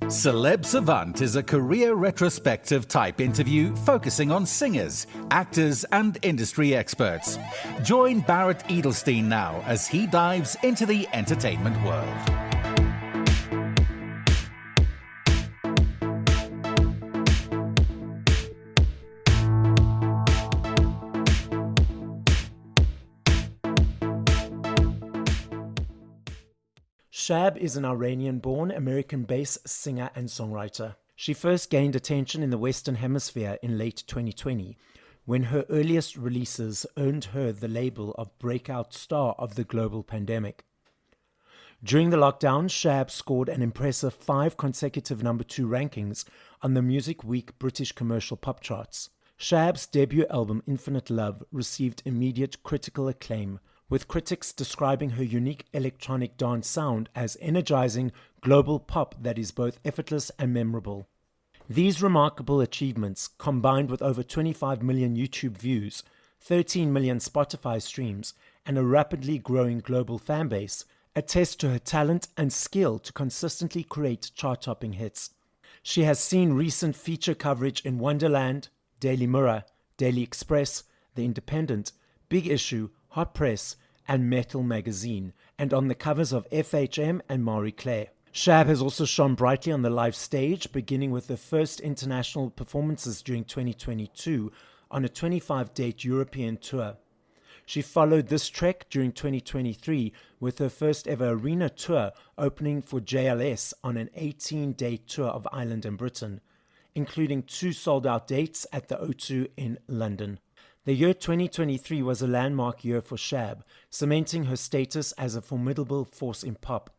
Celeb Savant is a career retrospective type interview focusing on singers, actors, and industry experts. Join Barrett Edelstein now as he dives into the entertainment world. Shab is an Iranian-born, American-based singer and songwriter. She first gained attention in the Western Hemisphere in late 2020, when her earliest releases earned her the label of breakout star of the global pandemic. During the lockdown, Shab scored an impressive 5 consecutive number 2 rankings on the Music Week British commercial pop charts. Shab's debut album, Infinite Love, received immediate critical acclaim, with critics describing her unique electronic dance sound as energizing global pop that is both effortless and memorable. These remarkable achievements, combined with over 25 million YouTube views, 13 million Spotify streams, and a rapidly growing global fan base, attest to her talent and skill to consistently create chart-topping hits. She has seen recent feature coverage in Wonderland, Daily Mirror, Daily Express, The Independent, Big Issue, Hot Press, and Metal Magazine, and on the covers of FHM and Marie Claire. Shab has also shone brightly on the live stage, beginning with her first international performances during 2022 on a 25-date European tour. She followed this trek during 2023 with her first ever arena tour, opening for JLS on an 18-day tour of Ireland and Britain, including 2 sold-out dates at the O2 in London. The year 2023 was a landmark year for Shab, cementing her status as a formidable force in pop.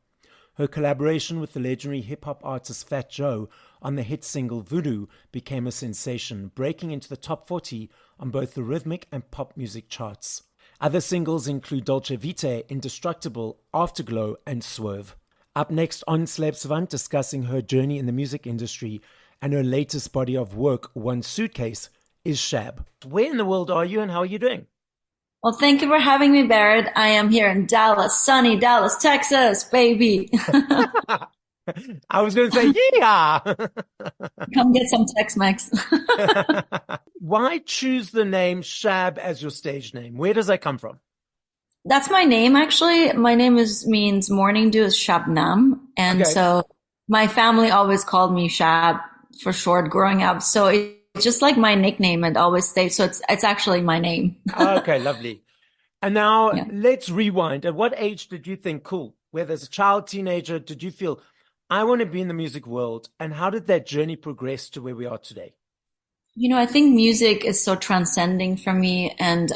Her collaboration with the legendary hip-hop artist Fat Joe on the hit single Voodoo became a sensation, breaking into the top 40 on both the rhythmic and pop music charts. Other singles include Dolce Vita, Indestructible, Afterglow, and Swerve. Up next on Celeb Savant, discussing her journey in the music industry and her latest body of work, One Suitcase, is Shab. Where in the world are you and how are you doing? Well, thank you for having me, Barrett. I am here in Dallas, sunny Dallas, Texas, baby. I was going to say, yeah. Come get some Tex-Mex. Why choose the name Shab as your stage name? Where does that come from? That's my name, actually. My name means morning dew is Shabnam. And so my family always called me Shab for short growing up. So it's just like my nickname and always stayed. So it's actually my name. Okay, lovely. And now let's rewind. At what age did you think, cool, whether as a child, teenager, did you feel, I want to be in the music world? And how did that journey progress to where we are today? You know, I think music is so transcending for me. And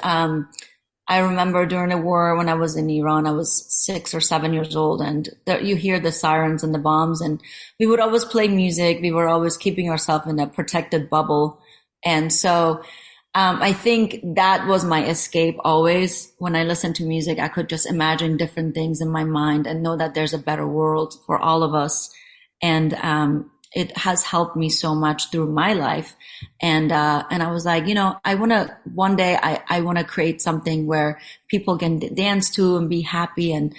I remember during the war when I was in Iran, I was 6 or 7 years old, and you hear the sirens and the bombs, and we would always play music. We were always keeping ourselves in a protected bubble. And so I think that was my escape always. When I listened to music, I could just imagine different things in my mind and know that there's a better world for all of us. And it has helped me so much through my life. And I was like, you know, one day I want to create something where people can dance to and be happy and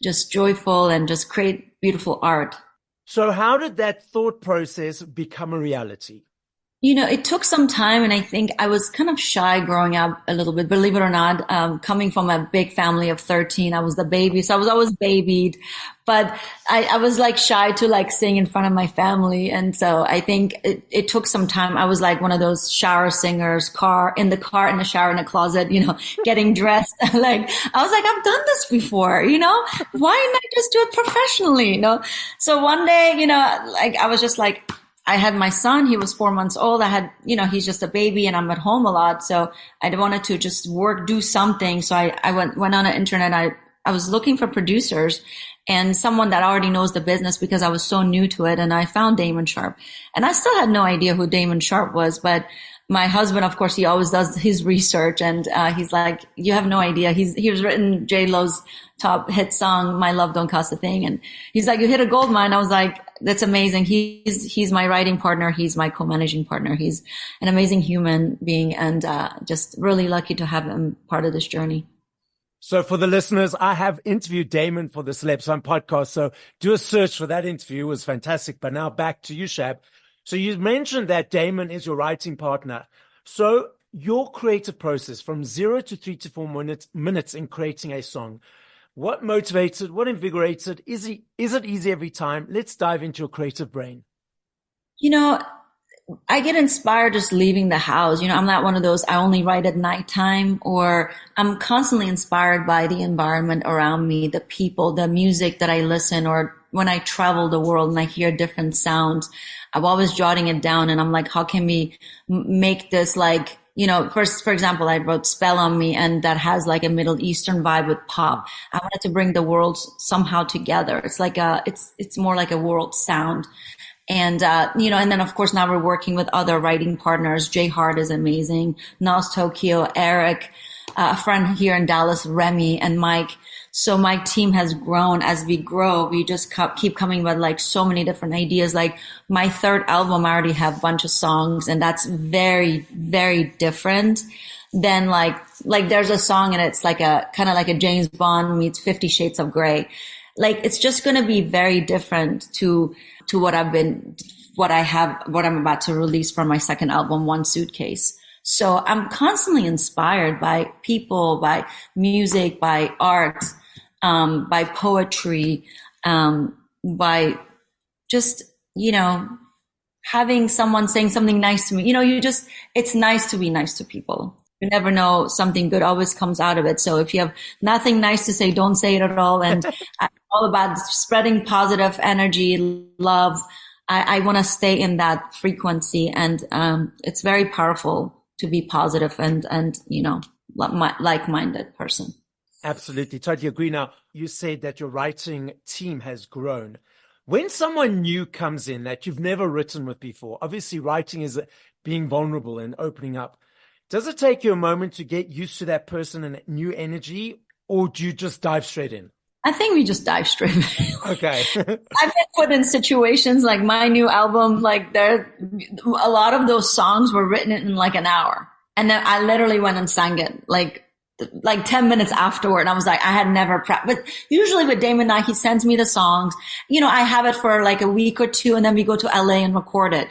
just joyful and just create beautiful art. So how did that thought process become a reality? You know, it took some time, and I think I was kind of shy growing up a little bit, believe it or not. Coming from a big family of 13, I was the baby, so I was always babied. But I was like shy to like sing in front of my family, and so I think it took some time. I was like one of those shower singers, in the shower, in the closet, you know, getting dressed. Like I was like, I've done this before, you know. Why not just do it professionally, you know? So one day, you know, like I was just like, I had my son, he was 4 months old. He's just a baby and I'm at home a lot. So I wanted to just do something. So I went on the internet. I was looking for producers and someone that already knows the business because I was so new to it. And I found Damon Sharpe, and I still had no idea who Damon Sharpe was, but my husband, of course, he always does his research, and he's like, you have no idea. He was written J-Lo's top hit song, My Love Don't Cost a Thing. And he's like, you hit a gold mine. I was like, that's amazing. He's my writing partner. He's my co-managing partner. He's an amazing human being, and just really lucky to have him part of this journey. So for the listeners, I have interviewed Damon for the Celeb Savant podcast. So do a search for that interview. It was fantastic. But now back to you, Shab. So you mentioned that Damon is your writing partner. So your creative process from 0 to 3 to 4 minutes in creating a song, what motivates it? What invigorates it? Is it easy every time? Let's dive into your creative brain. You know, I get inspired just leaving the house. I'm not one of those, I only write at nighttime, or I'm constantly inspired by the environment around me, the people, the music that I listen, or when I travel the world and I hear different sounds, I'm always jotting it down. And I'm like, how can we make this like, for example, I wrote Spell on Me, and that has like a Middle Eastern vibe with pop. I wanted to bring the worlds somehow together. It's like it's more like a world sound. And, and then of course now we're working with other writing partners. Jay Hart is amazing. Nas Tokyo, Eric, a friend here in Dallas, Remy and Mike. So my team has grown. As we grow, we just keep coming with like so many different ideas. Like my third album, I already have a bunch of songs, and that's very, very different than like there's a song and it's like a kind of like a James Bond meets 50 Shades of Grey. Like it's just going to be very different to what I'm about to release for my second album, One Suitcase. So I'm constantly inspired by people, by music, by art, by poetry, by just, having someone saying something nice to me. It's nice to be nice to people. You never know, something good always comes out of it. So if you have nothing nice to say, don't say it at all. And I'm all about spreading positive energy, love. I want to stay in that frequency, and it's very powerful to be positive and like-minded person. Absolutely. Totally agree. Now, you said that your writing team has grown. When someone new comes in that you've never written with before, obviously writing is being vulnerable and opening up. Does it take you a moment to get used to that person and new energy, or do you just dive straight in? I think we just dive straight in. Okay. I've been put in situations like my new album, like a lot of those songs were written in like an hour. And then I literally went and sang it like 10 minutes afterward. And I was like, I had never prepped. But usually with Damon and he sends me the songs. I have it for like a week or two, and then we go to LA and record it,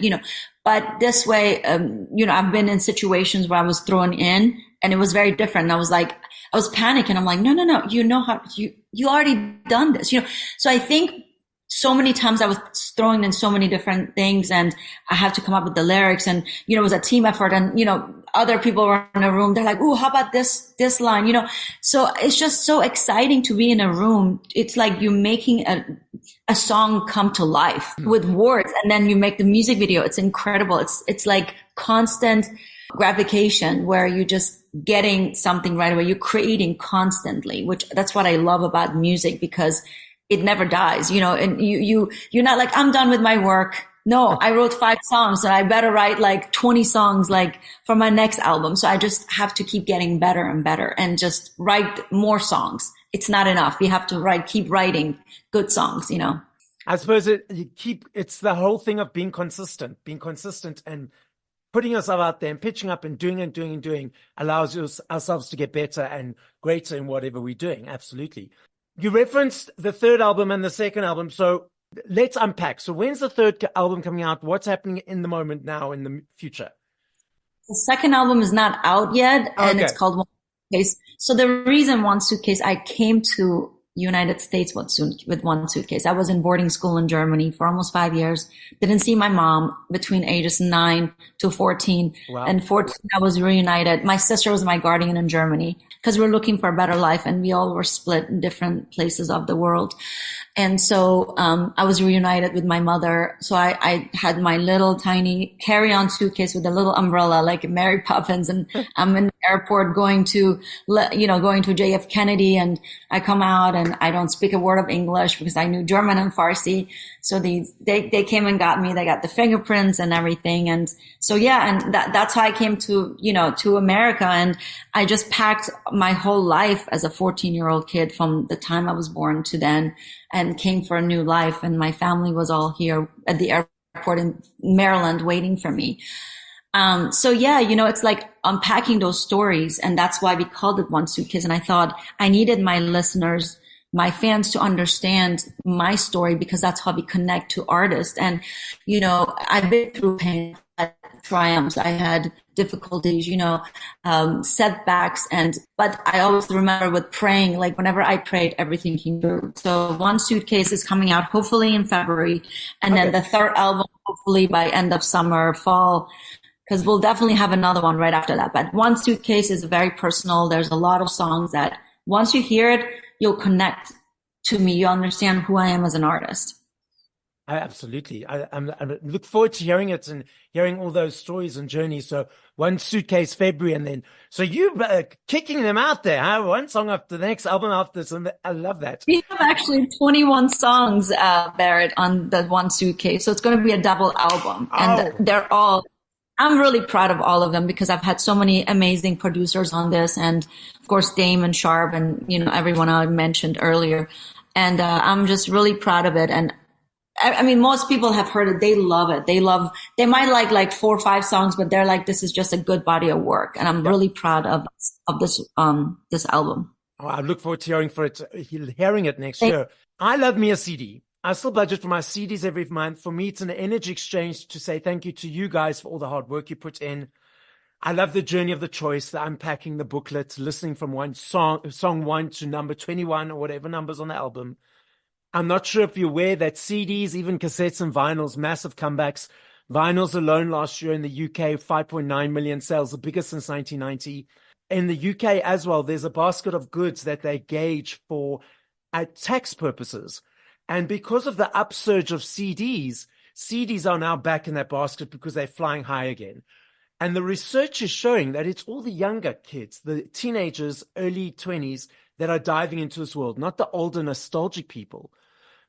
But this way, I've been in situations where I was thrown in, and it was very different. And I was panicking. I'm like, no, you already done this, So I think so many times I was throwing in so many different things, and I have to come up with the lyrics, and, it was a team effort, and, other people were in a room. They're like, oh, how about this line, So it's just so exciting to be in a room. It's like you making a song come to life with words, and then you make the music video. It's incredible. It's like constant gratification where you're just getting something right away. You're creating constantly, which that's what I love about music, because it never dies, and you're not like, I'm done with my work. No, I wrote 5 songs, and I better write like 20 songs like for my next album. So I just have to keep getting better and better and just write more songs. It's not enough. You have to keep writing good songs, I suppose it's the whole thing of being consistent and putting yourself out there and pitching up and doing allows ourselves to get better and greater in whatever we're doing. Absolutely. You referenced the third album and the second album. So let's unpack. So when's the third album coming out? What's happening in the moment now, in the future? The second album is not out yet, and It's called One Suitcase. So the reason One Suitcase, I came to United States with One Suitcase. I was in boarding school in Germany for almost 5 years. Didn't see my mom between ages 9 to 14. Wow. And 14, I was reunited. My sister was my guardian in Germany because we were looking for a better life, and we all were split in different places of the world. And so I was reunited with my mother. So I had my little tiny carry-on suitcase with a little umbrella like Mary Poppins. And I'm in the airport going to JF Kennedy, and I come out and I don't speak a word of English because I knew German and Farsi. So they came and got me. They got the fingerprints and everything. And so, yeah, and that's how I came to America. And I just packed my whole life as a 14-year-old kid from the time I was born to then, and came for a new life. And my family was all here at the airport in Maryland waiting for me. So yeah, it's like unpacking those stories. And that's why we called it One Suitcase. And I thought I needed my listeners, my fans to understand my story, because that's how we connect to artists. And, I've been through pain, triumphs, I had difficulties, setbacks. But I always remember with praying, like whenever I prayed, everything came through. So One Suitcase is coming out hopefully in February. And then the third album, hopefully by end of summer, fall, because we'll definitely have another one right after that. But One Suitcase is very personal. There's a lot of songs that once you hear it, you'll connect to me. You understand who I am as an artist. Absolutely. I look forward to hearing it and hearing all those stories and journeys. So One Suitcase, February, and then, so you kicking them out there, huh? One song after the next, album after this, and I love that. We have actually 21 songs, Barrett, on the One Suitcase. So it's going to be a double album. And I'm really proud of all of them, because I've had so many amazing producers on this. And of course, Damon Sharpe and, everyone I mentioned earlier. And I'm just really proud of it. And I mean, most people have heard it. They love it. They might like 4 or 5 songs, but they're like, this is just a good body of work. And I'm really proud of this album. Oh, I look forward to hearing it next year. I love me a CD. I still budget for my CDs every month. For me, it's an energy exchange to say thank you to you guys for all the hard work you put in. I love the journey of the choice, the unpacking the booklet, listening from one song 1 to number 21 or whatever numbers on the album. I'm not sure if you're aware that CDs, even cassettes and vinyls, massive comebacks. Vinyls alone last year in the UK, 5.9 million sales, the biggest since 1990. In the UK as well, there's a basket of goods that they gauge for tax purposes. And because of the upsurge of CDs are now back in that basket because they're flying high again. And the research is showing that it's all the younger kids, the teenagers, early 20s, that are diving into this world, not the older nostalgic people.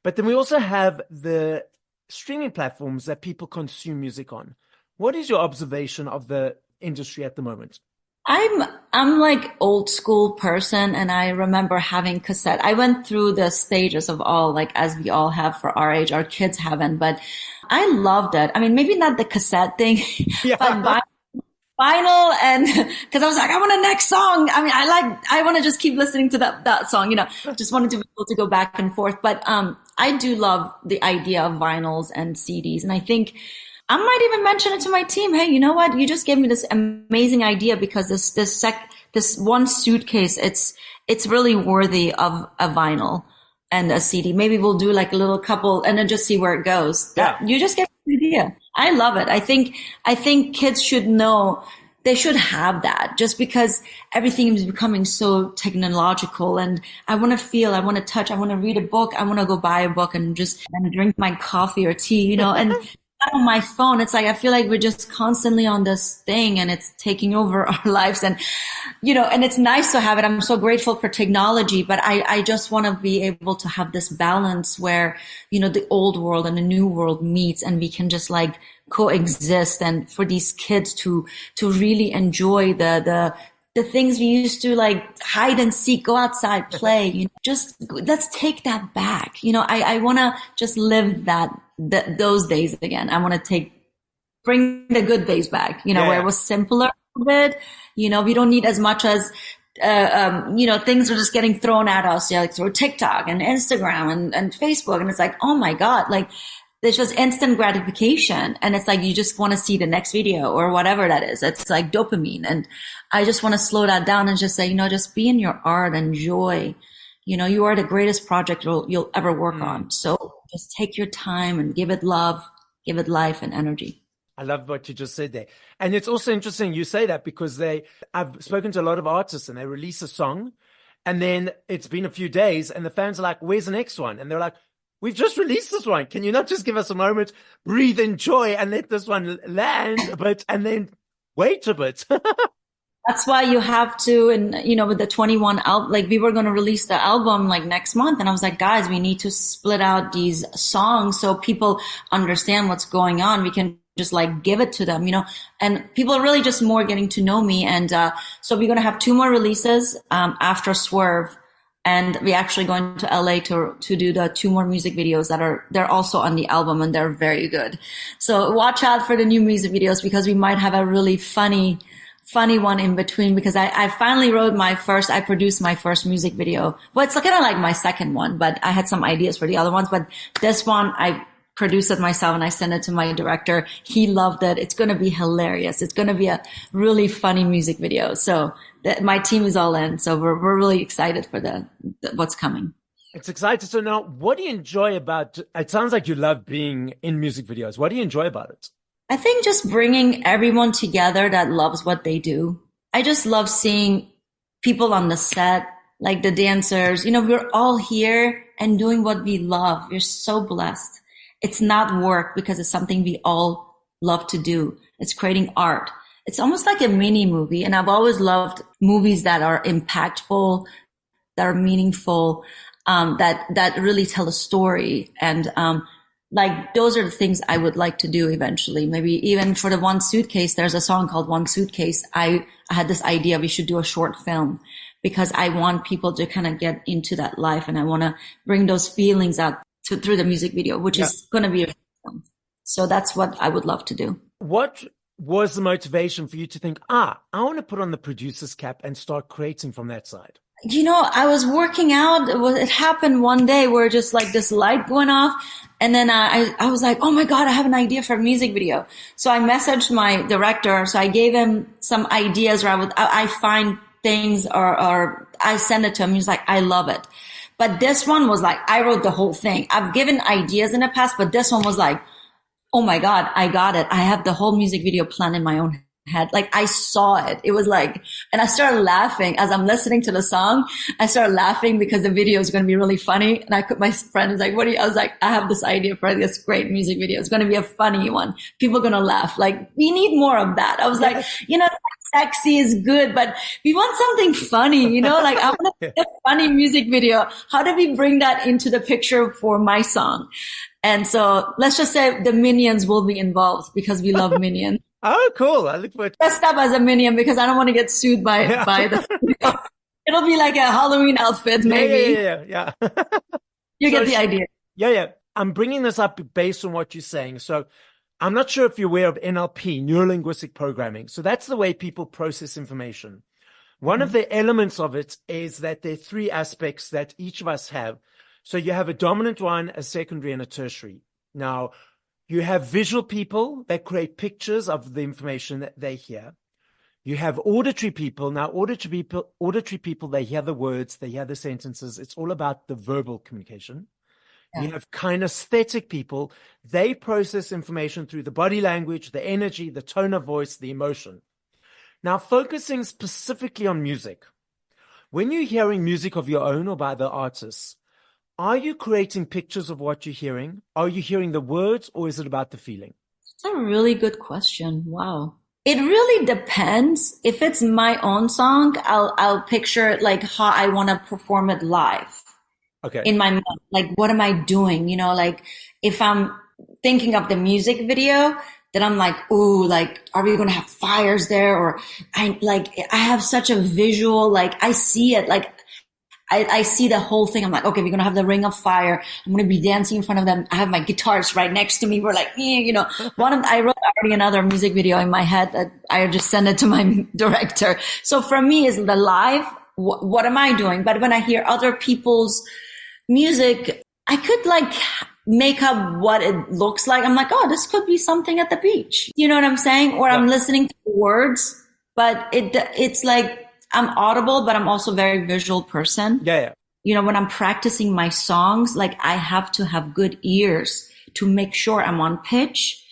But then we also have the streaming platforms that people consume music on. What is your observation of the industry at the moment? I'm like old school person, and I remember having cassette. I went through the stages of all, like as we all have for our age. Our kids haven't, but I loved it. I mean, maybe not the cassette thing, but vinyl, and because I was like, I want a next song. I mean, I want to just keep listening to that song, just wanted to be able to go back and forth. But I do love the idea of vinyls and CDs, and I think I might even mention it to my team. Hey, you know what? You just gave me this amazing idea, because this One Suitcase, it's really worthy of a vinyl and a CD. Maybe we'll do like a little couple and then just see where it goes. You just get the idea. I love it. I think kids should know, they should have that, just because everything is becoming so technological, and I want to feel, I want to touch, I want to read a book, I want to go buy a book and just drink my coffee or tea, and on my phone, it's like, I feel like we're just constantly on this thing, and it's taking over our lives, and, and it's nice to have it. I'm so grateful for technology, but I just want to be able to have this balance where, the old world and the new world meets, and we can just like coexist, and for these kids to really enjoy the things we used to like hide and seek, go outside, play, just let's take that back. I want to just live those days again. I want to bring the good days back, where it was simpler a bit. We don't need as much as, things are just getting thrown at us, like through TikTok and Instagram and Facebook. And it's like, oh my God, like there's just instant gratification. And it's like, you just want to see the next video or whatever that is. It's like dopamine. And I just want to slow that down and just say, just be in your art, enjoy. You are the greatest project you'll ever work on. So just take your time and give it love, give it life and energy. I love what you just said there. And it's also interesting you say that, because I've spoken to a lot of artists, and they release a song, and then it's been a few days, and the fans are like, where's the next one? And they're like, we've just released this one. Can you not just give us a moment, breathe, enjoy, and let this one land a bit, and then wait a bit? That's why you have to, and with the 21 album, like we were going to release the album like next month. And I was like, guys, we need to split out these songs so people understand what's going on. We can just like give it to them, and people are really just more getting to know me. And, so we're going to have 2 more releases, after Swerve. And we're actually going to LA to do the 2 more music videos they're also on the album, and they're very good. So watch out for the new music videos, because we might have a really funny one in between, because I finally I produced my first music video. Well, it's kind of like my second one, but I had some ideas for the other ones. But this one, I produced it myself and I sent it to my director. He loved it. It's going to be hilarious. It's going to be a really funny music video. So my team is all in. So we're really excited for what's coming. It's exciting. So now, what do you enjoy about it? Sounds like you love being in music videos. What do you enjoy about it? I think just bringing everyone together that loves what they do. I just love seeing people on the set, like the dancers. We're all here and doing what we love. We're so blessed. It's not work, because it's something we all love to do. It's creating art. It's almost like a mini movie. And I've always loved movies that are impactful, that are meaningful, that really tell a story. And, like, those are the things I would like to do eventually. Maybe even for the One Suitcase, there's a song called One Suitcase. I had this idea we should do a short film, because I want people to kind of get into that life, and I want to bring those feelings out through the music video, which is going to be a film. So that's what I would love to do. What was the motivation for you to think, I want to put on the producer's cap and start creating from that side? I was working out. It happened one day where just like this light went off. And then I was like, oh my God, I have an idea for a music video. So I messaged my director. So I gave him some ideas where I find things or I send it to him. He's like, I love it. But this one was like, I wrote the whole thing. I've given ideas in the past, but this one was like, oh my God, I got it. I have the whole music video planned in my own head. Like, I saw it. It was like, and I started laughing as I'm listening to the song. I started laughing because the video is going to be really funny. And my friend was like, I was like, I have this idea for this great music video. It's going to be a funny one. People are going to laugh. Like, we need more of that. I was like, sexy is good, but we want something funny, like I want to make a funny music video. How do we bring that into the picture for my song? And so let's just say the Minions will be involved, because we love Minions. Oh, cool. I look forward to dressed up as a Minion, because I don't want to get sued by the It'll be like a Halloween outfit, maybe. Yeah. You get the idea. Yeah. I'm bringing this up based on what you're saying. So I'm not sure if you're aware of NLP, neuro-linguistic programming. So that's the way people process information. One of the elements of it is that there are 3 aspects that each of us have. So you have a dominant one, a secondary, and a tertiary. Now, you have visual people that create pictures of the information that they hear. You have auditory people. Now, auditory people, they hear the words, they hear the sentences. It's all about the verbal communication. Yeah. You have kinesthetic people. They process information through the body language, the energy, the tone of voice, the emotion. Now, focusing specifically on music. When you're hearing music of your own or by the artists, are you creating pictures of what you're hearing? Are you hearing the words, or is it about the feeling? That's a really good question. Wow. It really depends. If it's my own song, I'll picture it like how I want to perform it live. Okay. In my mind, like, what am I doing? Like, if I'm thinking of the music video, then I'm like, ooh, like, are we going to have fires there? Or I have such a visual, like, I see it, like, I see the whole thing. I'm like, okay, we're going to have the ring of fire. I'm going to be dancing in front of them. I have my guitars right next to me. We're like, I wrote already another music video in my head that I just sent it to my director. So for me, is the live, what am I doing? But when I hear other people's music, I could like make up what it looks like. I'm like, oh, this could be something at the beach. You know what I'm saying? Or I'm listening to the words, but it's like, I'm audible, but I'm also a very visual person. Yeah. When I'm practicing my songs, like, I have to have good ears to make sure I'm on pitch.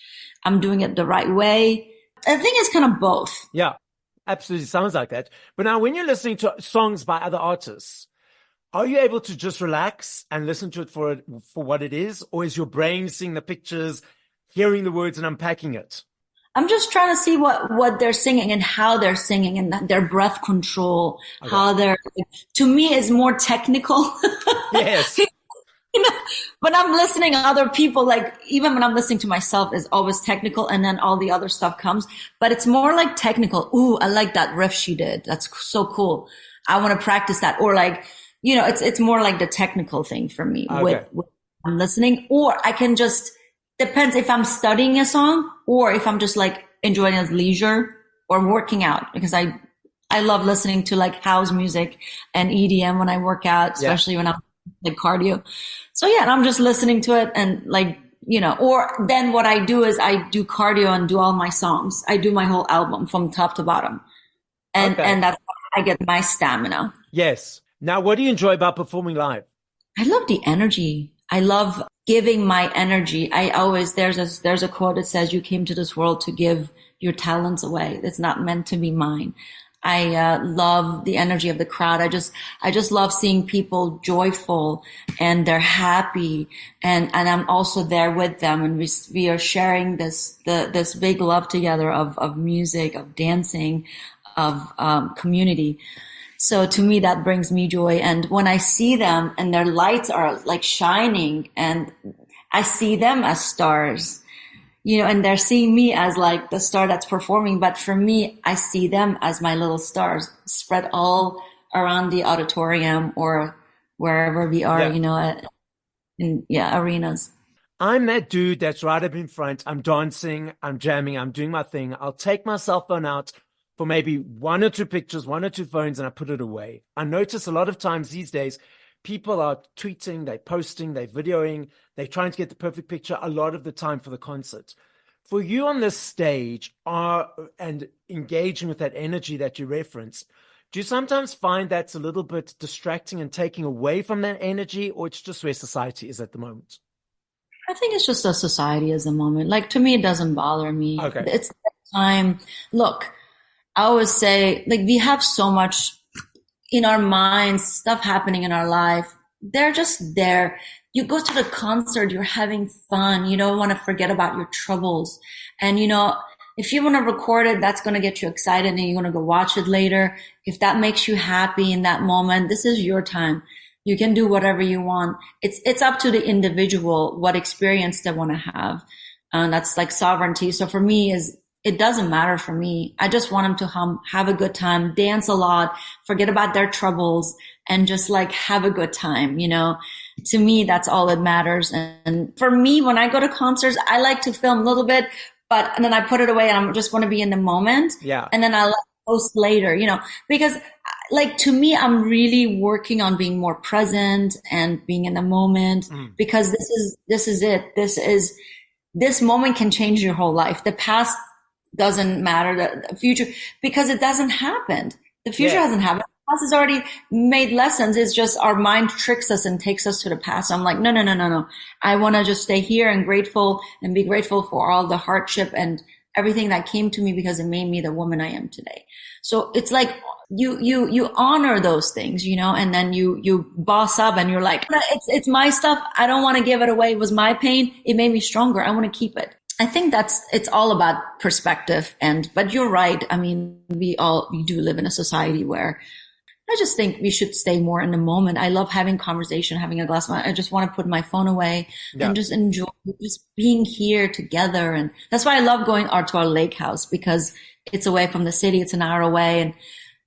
I'm doing it the right way. I think it's kind of both. Yeah, absolutely. Sounds like that. But now when you're listening to songs by other artists, are you able to just relax and listen to it for what it is? Or is your brain seeing the pictures, hearing the words and unpacking it? I'm just trying to see what they're singing and how they're singing and their breath control, okay. How to me, it's more technical. Yes. When I'm listening to other people, like, even when I'm listening to myself, is always technical, and then all the other stuff comes, but it's more like technical. Ooh, I like that riff she did. That's so cool. I want to practice that. Or like, it's more like the technical thing for me Okay. with I'm listening, or I can just, depends if I'm studying a song or if I'm just like enjoying it as leisure or working out, because I love listening to like house music and EDM when I work out, especially when I'm like cardio. So yeah, and I'm just listening to it and like, or then what I do is I do cardio and do all my songs. I do my whole album from top to bottom. And that's how I get my stamina. Yes. Now, what do you enjoy about performing live? I love the energy. I love giving my energy. There's a quote that says, you came to this world to give your talents away. It's not meant to be mine. I love the energy of the crowd. I just love seeing people joyful and they're happy, and I'm also there with them, and we are sharing this big love together of music, of dancing, of community. So to me, that brings me joy. And when I see them and their lights are like shining, and I see them as stars, and they're seeing me as like the star that's performing. But for me, I see them as my little stars spread all around the auditorium or wherever we are, in arenas. I'm that dude that's right up in front. I'm dancing, I'm jamming, I'm doing my thing. I'll take my cell phone out for maybe one or two pictures, one or two phones, and I put it away. I notice a lot of times these days, people are tweeting, they're posting, they're videoing, they're trying to get the perfect picture a lot of the time for the concert. For you on this stage and engaging with that energy that you reference, do you sometimes find that's a little bit distracting and taking away from that energy, or it's just where society is at the moment? I think it's just a society as a moment. Like, to me, it doesn't bother me. Okay. It's time. Look, I always say, like, we have so much in our minds, stuff happening in our life. They're just there. You go to the concert, you're having fun. You don't want to forget about your troubles. And, if you want to record it, that's going to get you excited and you're going to go watch it later. If that makes you happy in that moment, this is your time. You can do whatever you want. It's up to the individual what experience they want to have. And that's like sovereignty. So for me, it doesn't matter for me. I just want them to have a good time, dance a lot, forget about their troubles, and just like have a good time. To me, that's all that matters. And for me, when I go to concerts, I like to film a little bit, and then I put it away and I just want to be in the moment. Yeah. And then I'll post later, because like, to me, I'm really working on being more present and being in the moment, because this is it. This moment can change your whole life. The past doesn't matter, the future, because it doesn't happen. The future hasn't happened. The past has already made lessons. It's just our mind tricks us and takes us to the past. I'm like, no. I want to just stay here and be grateful for all the hardship and everything that came to me, because it made me the woman I am today. So it's like you honor those things, and then you boss up and you're like, it's my stuff. I don't want to give it away. It was my pain. It made me stronger. I want to keep it. I think it's all about perspective. But you're right. I mean, we do live in a society where I just think we should stay more in the moment. I love having conversation, having a glass of wine. I just want to put my phone away and just enjoy just being here together. And that's why I love going to our lake house, because it's away from the city. It's an hour away.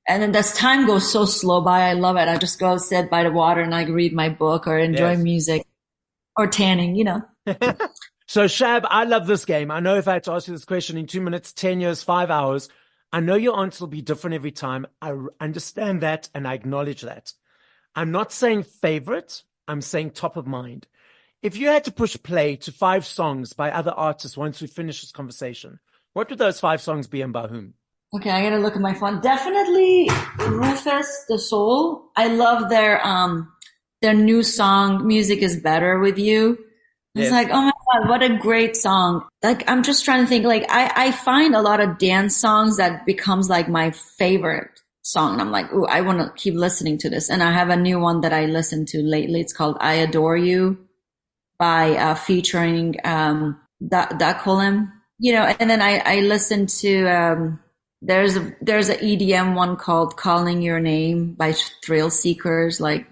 And then this time goes so slow by. I love it. I just go sit by the water and I read my book or enjoy music or tanning, So Shab, I love this game. I know if I had to ask you this question in 2 minutes, 10 years, 5 hours, I know your answer will be different every time. I understand that and I acknowledge that. I'm not saying favorite. I'm saying top of mind. If you had to push play to 5 songs by other artists once we finish this conversation, what would those 5 songs be and by whom? Okay, I gotta look at my phone. Definitely Rufus, The Soul. I love their new song, Music is Better with You. It's like, oh my God, what a great song. Like, I'm just trying to think, like, I find a lot of dance songs that becomes like my favorite song. And I'm like, ooh, I want to keep listening to this. And I have a new one that I listened to lately. It's called I Adore You by, featuring, Dakolim, and then I listened to, there's a EDM one called Calling Your Name by Thrill Seekers. Like,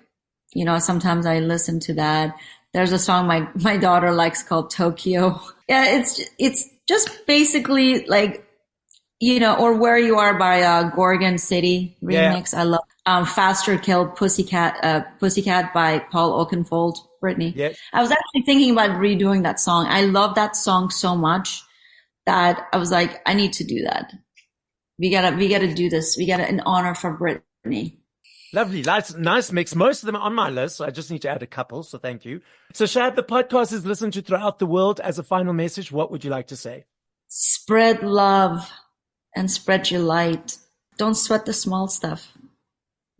sometimes I listen to that. There's a song my daughter likes called Tokyo. Yeah, it's just basically like Or Where You Are by Gorgon City remix. Yeah. I love Faster Kill Pussycat by Paul Oakenfold, Brittany. Yeah. I was actually thinking about redoing that song. I love that song so much that I was like, I need to do that. We gotta do this. We gotta an honor for Brittany. Lovely. Nice mix. Most of them are on my list, so I just need to add a couple, so thank you. So Shab, the podcast is listened to throughout the world. As a final message, what would you like to say? Spread love and spread your light. Don't sweat the small stuff.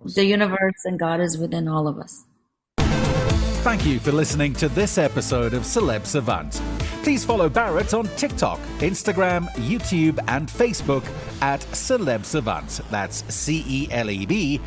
The universe and God is within all of us. Thank you for listening to this episode of Celeb Savant. Please follow Barrett on TikTok, Instagram, YouTube, and Facebook at Celeb Savant. That's CelebSavant.